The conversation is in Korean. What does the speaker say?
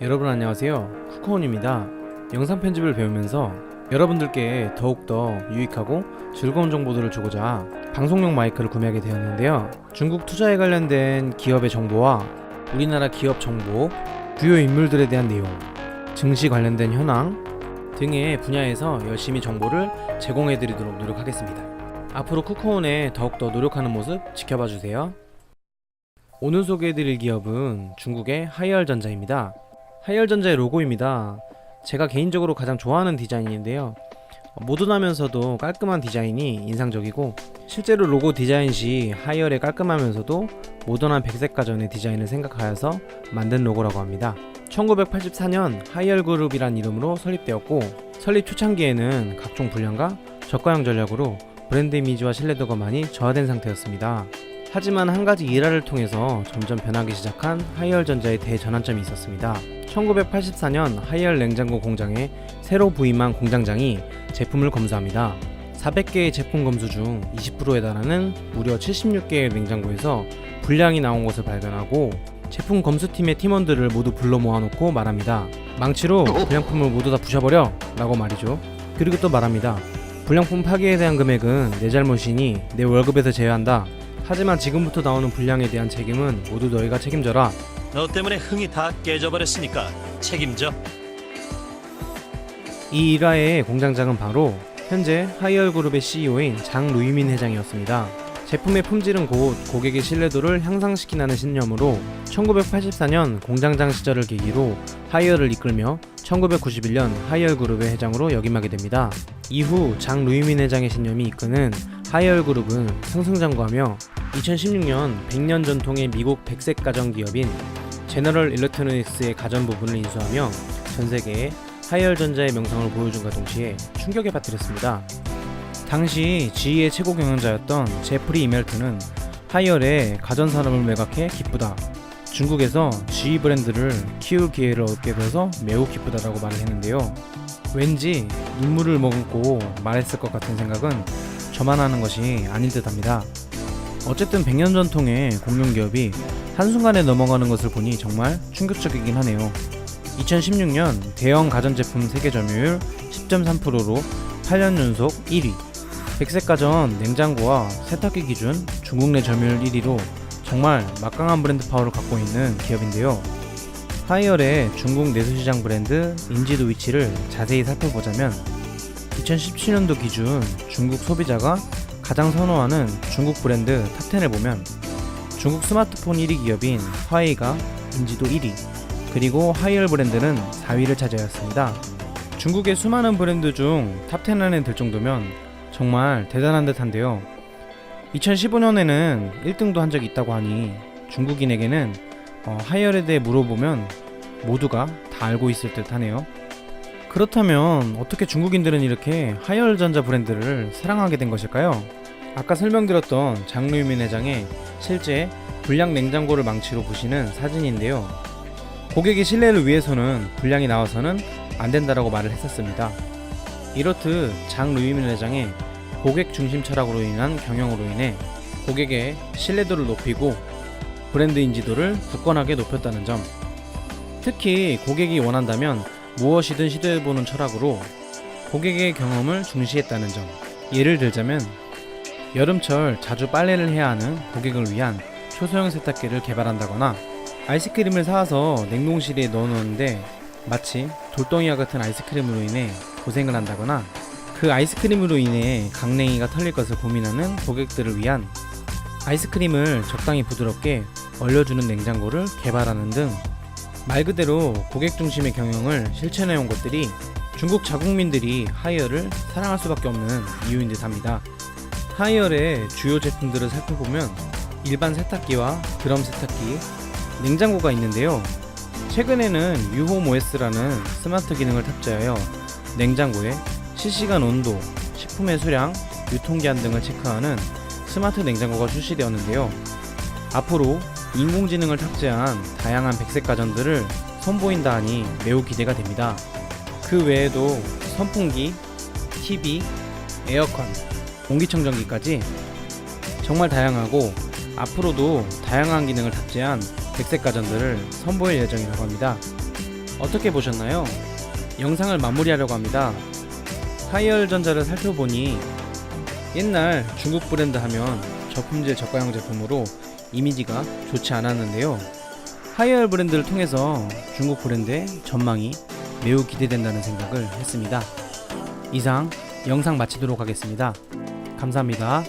여러분 안녕하세요. 쿠커온입니다. 영상 편집을 배우면서 여러분들께 더욱더 유익하고 즐거운 정보들을 주고자 방송용 마이크를 구매하게 되었는데요. 중국 투자에 관련된 기업의 정보와 우리나라 기업 정보, 주요 인물들에 대한 내용, 증시 관련된 현황 등의 분야에서 열심히 정보를 제공해 드리도록 노력하겠습니다. 앞으로 쿠커온에 더욱더 노력하는 모습 지켜봐 주세요. 오늘 소개해 드릴 기업은 중국의 하이얼전자입니다. 하이얼전자의 로고입니다. 제가 개인적으로 가장 좋아하는 디자인인데요. 모던하면서도 깔끔한 디자인이 인상적이고, 실제로 로고 디자인 시 하이얼의 깔끔하면서도 모던한 백색 가전의 디자인을 생각하여서 만든 로고라고 합니다. 1984년 하이얼그룹이란 이름으로 설립되었고, 설립 초창기에는 각종 불량과 저가형 전략으로 브랜드 이미지와 신뢰도가 많이 저하된 상태였습니다. 하지만 한 가지 일화를 통해서 점점 변하기 시작한 하이얼전자의 대전환점이 있었습니다. 1984년 하이얼 냉장고 공장에 새로 부임한 공장장이 제품을 검수합니다. 400개의 제품 검수 중 20%에 달하는 무려 76개의 냉장고에서 불량이 나온 것을 발견하고, 제품 검수팀의 팀원들을 모두 불러 모아놓고 말합니다. 망치로 불량품을 모두 다 부셔버려! 라고 말이죠. 그리고 또 말합니다. 불량품 파기에 대한 금액은 내 잘못이니 내 월급에서 제외한다. 하지만 지금부터 나오는 불량에 대한 책임은 모두 너희가 책임져라. 너 때문에 흥이 다 깨져버렸으니까 책임져. 이 일화의 공장장은 바로 현재 하이얼그룹의 CEO인 장 루이민 회장이었습니다. 제품의 품질은 곧 고객의 신뢰도를 향상시키라는 신념으로 1984년 공장장 시절을 계기로 하이얼을 이끌며 1991년 하이얼그룹의 회장으로 역임하게 됩니다. 이후 장 루이민 회장의 신념이 이끄는 하이얼그룹은 승승장구하며 2016년 100년 전통의 미국 백색 가전 기업인 제너럴 일렉트로닉스의 가전 부분을 인수하며 전세계에 하이얼전자의 명성을 보여준과 동시에 충격에 빠뜨렸습니다. 당시 GE의 최고 경영자였던 제프리 이멜트는 하이얼의 가전 산업을 매각해 기쁘다. 중국에서 GE 브랜드를 키울 기회를 얻게 돼서 매우 기쁘다라고 말을 했는데요. 왠지 눈물을 머금고 말했을 것 같은 생각은 저만 하는 것이 아닐 듯합니다. 어쨌든 100년 전통의 공룡기업이 한순간에 넘어가는 것을 보니 정말 충격적이긴 하네요. 2016년 대형 가전제품 세계 점유율 10.3%로 8년 연속 1위, 백색 가전 냉장고와 세탁기 기준 중국 내 점유율 1위로 정말 막강한 브랜드 파워를 갖고 있는 기업인데요. 하이얼의 중국 내수시장 브랜드 인지도 위치를 자세히 살펴보자면 2017년도 기준 중국 소비자가 가장 선호하는 중국 브랜드 탑10을 보면 중국 스마트폰 1위 기업인 화웨이가 인지도 1위, 그리고 하이얼 브랜드는 4위를 차지하였습니다. 중국의 수많은 브랜드 중 탑10 안에 들 정도면 정말 대단한 듯한데요. 2015년에는 1등도 한 적이 있다고 하니 중국인에게는 하이얼에 대해 물어보면 모두가 다 알고 있을 듯 하네요. 그렇다면 어떻게 중국인들은 이렇게 하이얼전자 브랜드를 사랑하게 된 것일까요? 아까 설명드렸던 장 루이민 회장의 실제 불량 냉장고를 망치로 부시는 사진인데요. 고객의 신뢰를 위해서는 불량이 나와서는 안 된다라고 말을 했었습니다. 이렇듯 장 루이민 회장의 고객 중심 철학으로 인한 경영으로 인해 고객의 신뢰도를 높이고 브랜드 인지도를 굳건하게 높였다는 점, 특히 고객이 원한다면 무엇이든 시도해보는 철학으로 고객의 경험을 중시했다는 점. 예를 들자면 여름철 자주 빨래를 해야 하는 고객을 위한 초소형 세탁기를 개발한다거나, 아이스크림을 사와서 냉동실에 넣어놓는데 마치 돌덩이와 같은 아이스크림으로 인해 고생을 한다거나, 그 아이스크림으로 인해 강냉이가 털릴 것을 고민하는 고객들을 위한 아이스크림을 적당히 부드럽게 얼려주는 냉장고를 개발하는 등, 말 그대로 고객 중심의 경영을 실천해온 것들이 중국 자국민들이 하이얼을 사랑할 수밖에 없는 이유인 듯 합니다. 하이얼의 주요 제품들을 살펴보면 일반 세탁기와 드럼 세탁기, 냉장고가 있는데요. 최근에는 유홈OS라는 스마트 기능을 탑재하여 냉장고에 실시간 온도, 식품의 수량, 유통기한 등을 체크하는 스마트 냉장고가 출시되었는데요. 앞으로 인공지능을 탑재한 다양한 백색 가전들을 선보인다 하니 매우 기대가 됩니다. 그 외에도 선풍기, TV, 에어컨, 공기청정기까지 정말 다양하고 앞으로도 다양한 기능을 탑재한 백색 가전들을 선보일 예정이라고 합니다. 어떻게 보셨나요? 영상을 마무리하려고 합니다. 하이얼전자를 살펴보니 옛날 중국 브랜드 하면 저품질 저가형 제품으로 이미지가 좋지 않았는데요. 하이얼 브랜드를 통해서 중국 브랜드의 전망이 매우 기대된다는 생각을 했습니다. 이상 영상 마치도록 하겠습니다. 감사합니다.